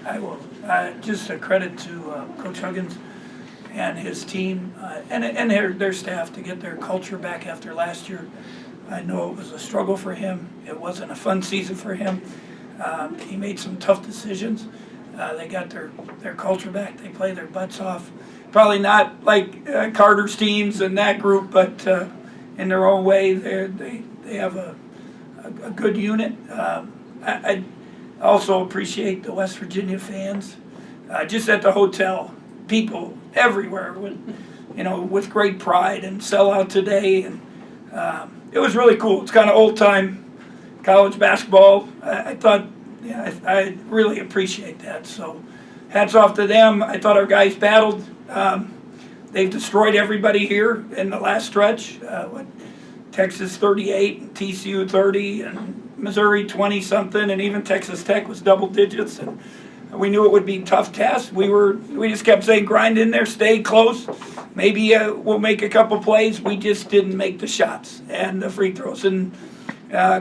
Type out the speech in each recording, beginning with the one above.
I will. Just a credit to Coach Huggins and his team and their staff to get their culture back after last year. I know it was a struggle for him. It wasn't a fun season for him. He made some tough decisions. They got their culture back. They play their butts off. Probably not like Carter's teams and that group, but in their own way, they have a good unit. I also appreciate the West Virginia fans. Just at the hotel, people everywhere with great pride and sell out today, and it was really cool. It's kind of old time college basketball. I thought, I really appreciate that. So, hats off to them. I thought our guys battled. They've destroyed everybody here in the last stretch. Texas 38, and TCU 30, and Missouri 20 something, and even Texas Tech was double digits. And we knew it would be a tough test. We just kept saying, grind in there, stay close. Maybe we'll make a couple plays. We just didn't make the shots and the free throws. And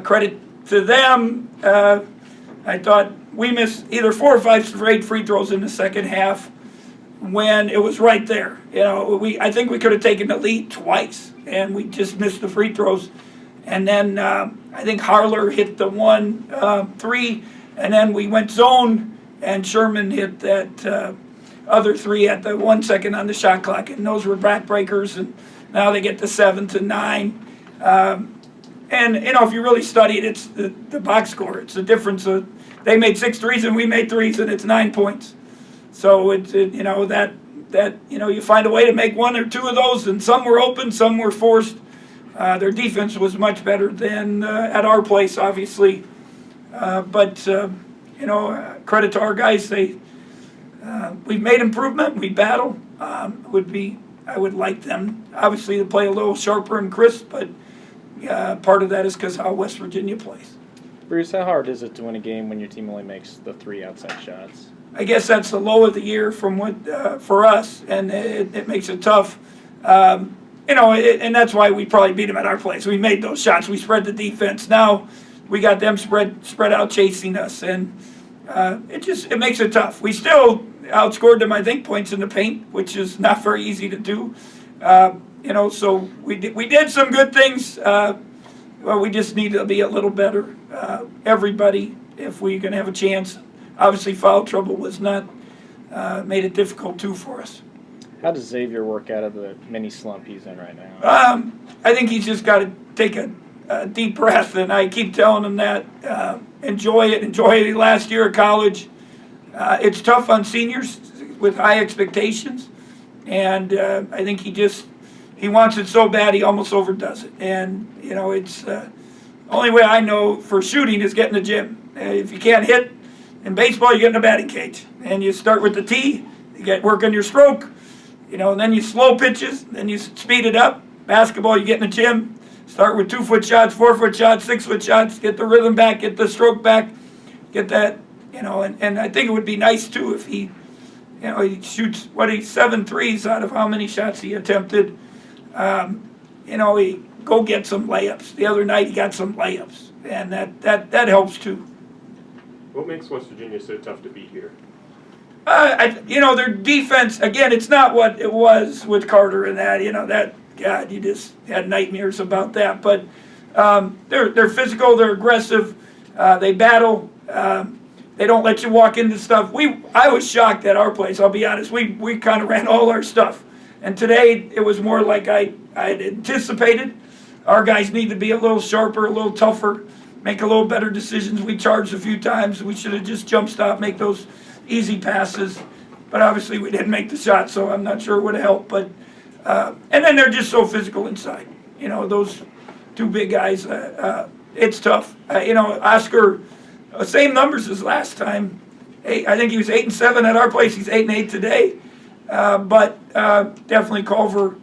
credit to them, I thought we missed either 4 or 5 straight free throws in the second half when it was right there. I think we could have taken the lead twice, and we just missed the free throws. And then I think Harler hit the 1-3, and then we went zone, and Sherman hit that other 3 at the 1 second on the shot clock, and those were backbreakers, and now they get the 7 to 9. And if you really study it, it's the box score. It's the difference of they made 6 threes and we made 3s, and it's 9 points. So it's you find a way to make 1 or 2 of those, and some were open, some were forced. Their defense was much better than at our place, obviously. But credit to our guys. We've made improvement. We battle. I would like them obviously to play a little sharper and crisp, but part of that is because how West Virginia plays. Bruce, how hard is it to win a game when your team only makes the 3 outside shots? I guess that's the low of the year for us, and it makes it tough. And that's why we probably beat them at our place. We made those shots. We spread the defense. Now we got them spread out chasing us, and it makes it tough. We still outscored them, I think, points in the paint, which is not very easy to do. So we did some good things. We just need to be a little better, everybody, if we're going to have a chance. Obviously, foul trouble was not made it difficult too for us. How does Xavier work out of the mini slump he's in right now? I think he's just got to take a deep breath, and I keep telling him that. Enjoy it. Enjoy the last year of college. It's tough on seniors with high expectations, and I think he wants it so bad he almost overdoes it. And it's only way I know for shooting is get in the gym. If you can't hit in baseball, you get in a batting cage, and you start with the tee. You work on your stroke. And then you slow pitches, then you speed it up. Basketball, you get in the gym, start with 2-foot shots, 4-foot shots, 6-foot shots, get the rhythm back, get the stroke back, get that, and I think it would be nice too if he shoots 7 threes out of how many shots he attempted. He go get some layups. The other night he got some layups, and that helps too. What makes West Virginia so tough to beat here? Their defense, again, it's not what it was with Carter and that, God, you just had nightmares about that. But they're physical, they're aggressive, they battle, they don't let you walk into stuff. I was shocked at our place, I'll be honest. We kind of ran all our stuff. And today, it was more like I had anticipated. Our guys need to be a little sharper, a little tougher, make a little better decisions. We charged a few times. We should have just jump stop, make those easy passes, but obviously we didn't make the shot, so I'm not sure it would have helped. But and then they're just so physical inside. Those 2 big guys. It's tough. Oscar, same numbers as last time. I think he was 8 and 7 at our place. He's 8 and 8 today. But definitely Culver,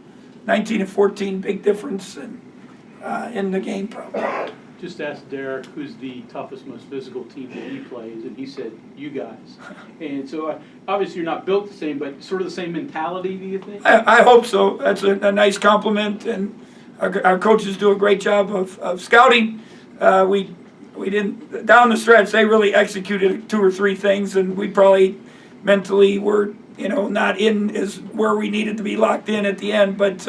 19 and 14, big difference in the game probably. Just asked Derek who's the toughest, most physical team that he plays, and he said, you guys. And so obviously you're not built the same, but sort of the same mentality, do you think? I hope so. That's a nice compliment, and our coaches do a great job of scouting. We we didn't, down the stretch, they really executed 2 or 3 things, and we probably mentally were, not in as where we needed to be locked in at the end, but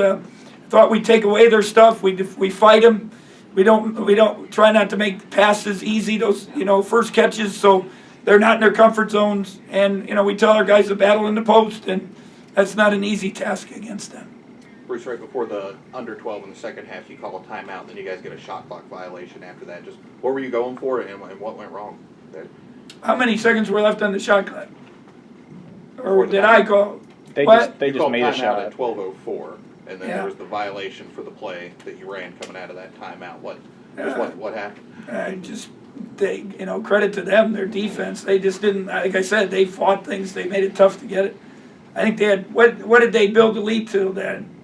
thought we'd take away their stuff. We fight them. We don't try not to make passes easy, those, first catches, so they're not in their comfort zones. And, we tell our guys to battle in the post, and that's not an easy task against them. Bruce, right before the under 12 in the second half, you call a timeout, and then you guys get a shot clock violation after that. Just what were you going for, and what went wrong there? How many seconds were left on the shot clock? Or Before the did timeout. I call? They What? just You called made a timeout shot. at 12:04, and then Yeah. there was the violation for the play that you ran coming out of that timeout. What happened? Credit to them, their defense. They just didn't, like I said, they fought things. They made it tough to get it. I think they had, what did they build the lead to then?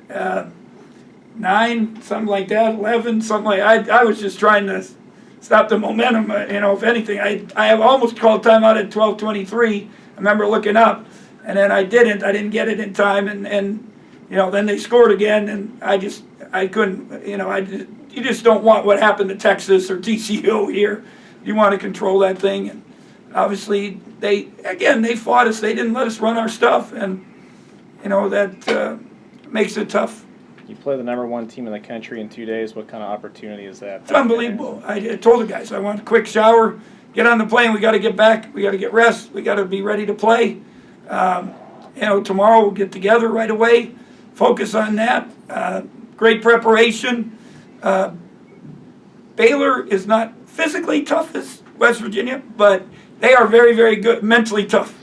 9, something like that, 11, something like, I was just trying to stop the momentum, if anything. I have almost called timeout at 12:23. I remember looking up, and then I didn't get it in time, and then they scored again, and I couldn't, you just don't want what happened to Texas or TCU here. You want to control that thing, and obviously they fought us. They didn't let us run our stuff, and that makes it tough. You play the #1 team in the country in 2 days. What kind of opportunity is that? It's unbelievable. I told the guys I want a quick shower, get on the plane. We got to get back. We got to get rest. We got to be ready to play. Tomorrow we'll get together right away, focus on that. Great preparation. Baylor is not physically tough as West Virginia, but they are very, very good, mentally tough.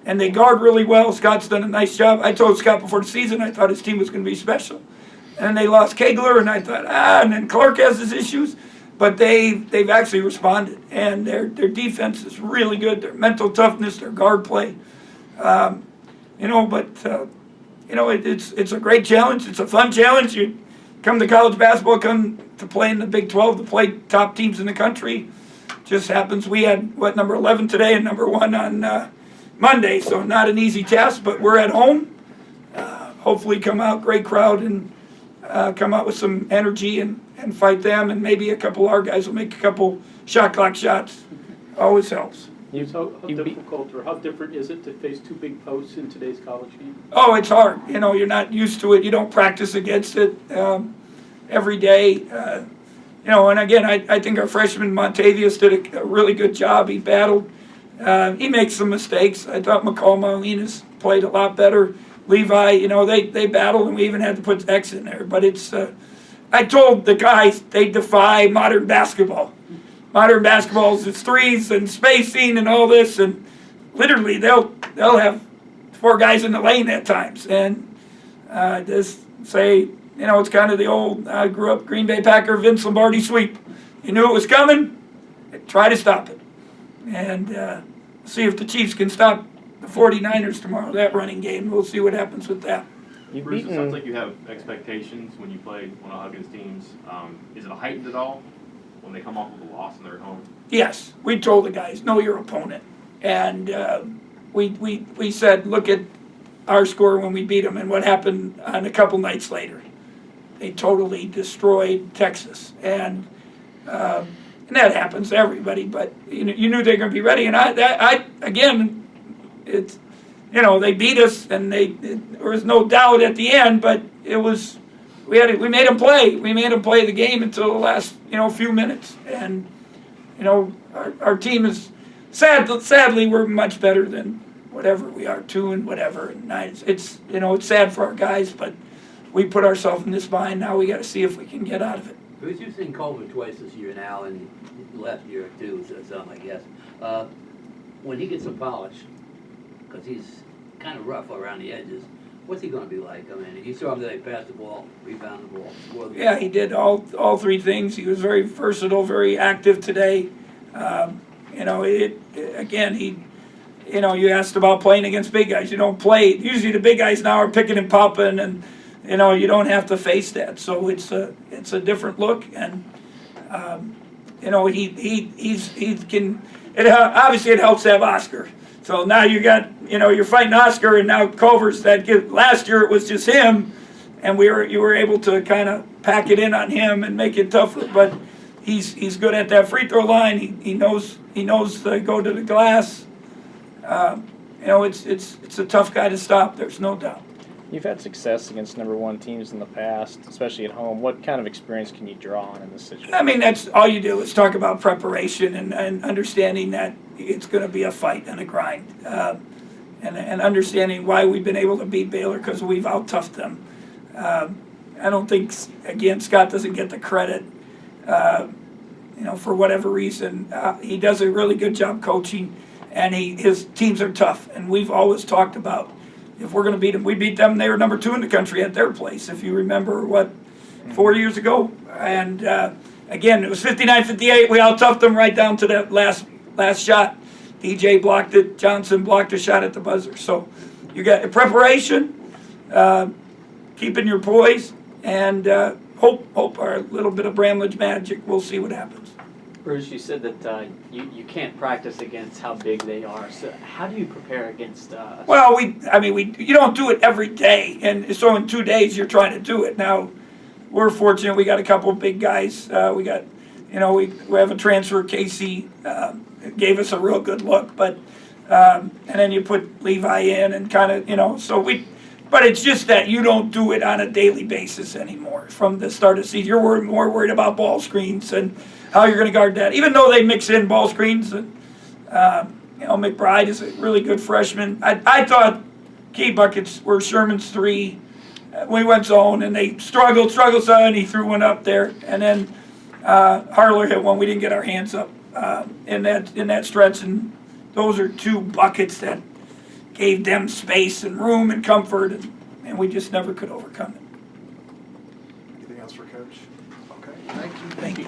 And they guard really well. Scott's done a nice job. I told Scott before the season I thought his team was going to be special. And they lost Kegler, and I thought, and then Clark has his issues. But they've actually responded, and their defense is really good. Their mental toughness, their guard play. It's a great challenge. It's a fun challenge. You come to college basketball, come to play in the Big 12, to play top teams in the country. Just happens we had, number 11 today and number 1 on Monday, so not an easy task, but we're at home. Hopefully come out, great crowd, and come out with some energy and fight them, and maybe a couple of our guys will make a couple shot clock shots. Always helps. How difficult or how different is it to face 2 big posts in today's college game? Oh, it's hard. You're not used to it. You don't practice against it every day. And again, I think our freshman Montavious did a really good job. He battled. He makes some mistakes. I thought McCall Molinas played a lot better. Levi, they battled, and we even had to put X in there. But it's, I told the guys they defy modern basketball. Modern basketball is threes and spacing and all this, and literally they'll have 4 guys in the lane at times. And just say, it's kind of the old, I grew up Green Bay Packer, Vince Lombardi sweep. You knew it was coming, try to stop it. And see if the Chiefs can stop the 49ers tomorrow, that running game. We'll see what happens with that. Bruce, it sounds like you have expectations when you play one of Huggins' teams. Is it heightened at all when they come off of a loss and they're at home? Yes, we told the guys, know your opponent. And we said, look at our score when we beat them and what happened on a couple nights later. They totally destroyed Texas. And that happens to everybody, but you knew they were going to be ready. And it's, they beat us, and there was no doubt at the end, but it was, we made them play. We made them play the game until the last, few minutes. And, our team is, sadly, we're much better than whatever we are, 2 and whatever. And it's sad for our guys, but we put ourselves in this bind. Now we got to see if we can get out of it. Bruce, you've seen Culver twice this year now, and last year too, some I guess. When he gets some polish, because he's kind of rough around the edges, what's he going to be like? I mean, you saw him today pass the ball, rebound the ball, score the ball. Yeah, he did all 3 things. He was very versatile, very active today. You asked about playing against big guys. You don't play. Usually the big guys now are picking and popping, and you don't have to face that. So it's a different look, and he can. Obviously it helps to have Oscar. So now you got you're fighting Oscar, and now Culver's last year it was just him, and you were able to kind of pack it in on him and make it tougher. But he's good at that free throw line. He knows to go to the glass. It's a tough guy to stop. There's no doubt. You've had success against #1 teams in the past, especially at home. What kind of experience can you draw on in this situation? I mean, that's all you do is talk about preparation and understanding that it's going to be a fight and a grind, and understanding why we've been able to beat Baylor because we've out-toughed them. I don't think, again, Scott doesn't get the credit, for whatever reason. He does a really good job coaching, and his teams are tough, and we've always talked about if we're going to beat them, we beat them. They were #2 in the country at their place, if you remember, 4 years ago? And again, it was 59-58. We out-toughed them right down to that last shot. DJ blocked it. Johnson blocked a shot at the buzzer. So you got preparation, keeping your poise, and hope our little bit of Bramlage magic. We'll see what happens. Bruce, you said that you can't practice against how big they are. So how do you prepare against? Well, you don't do it every day, and so in 2 days you're trying to do it. Now, we're fortunate; we got a couple of big guys. We got, we have a transfer. Casey gave us a real good look, but and then you put Levi in, and kind of, so we. But it's just that you don't do it on a daily basis anymore. From the start of the season, you're more worried about ball screens and how you're going to guard that. Even though they mix in ball screens, and McBride is a really good freshman. I thought key buckets were Sherman's 3. We went zone and they struggled some, and he threw one up there, and then Harler hit one. We didn't get our hands up in that stretch, and those are 2 buckets that gave them space and room and comfort, and we just never could overcome it. Anything else for Coach? Okay, thank you. Thank you.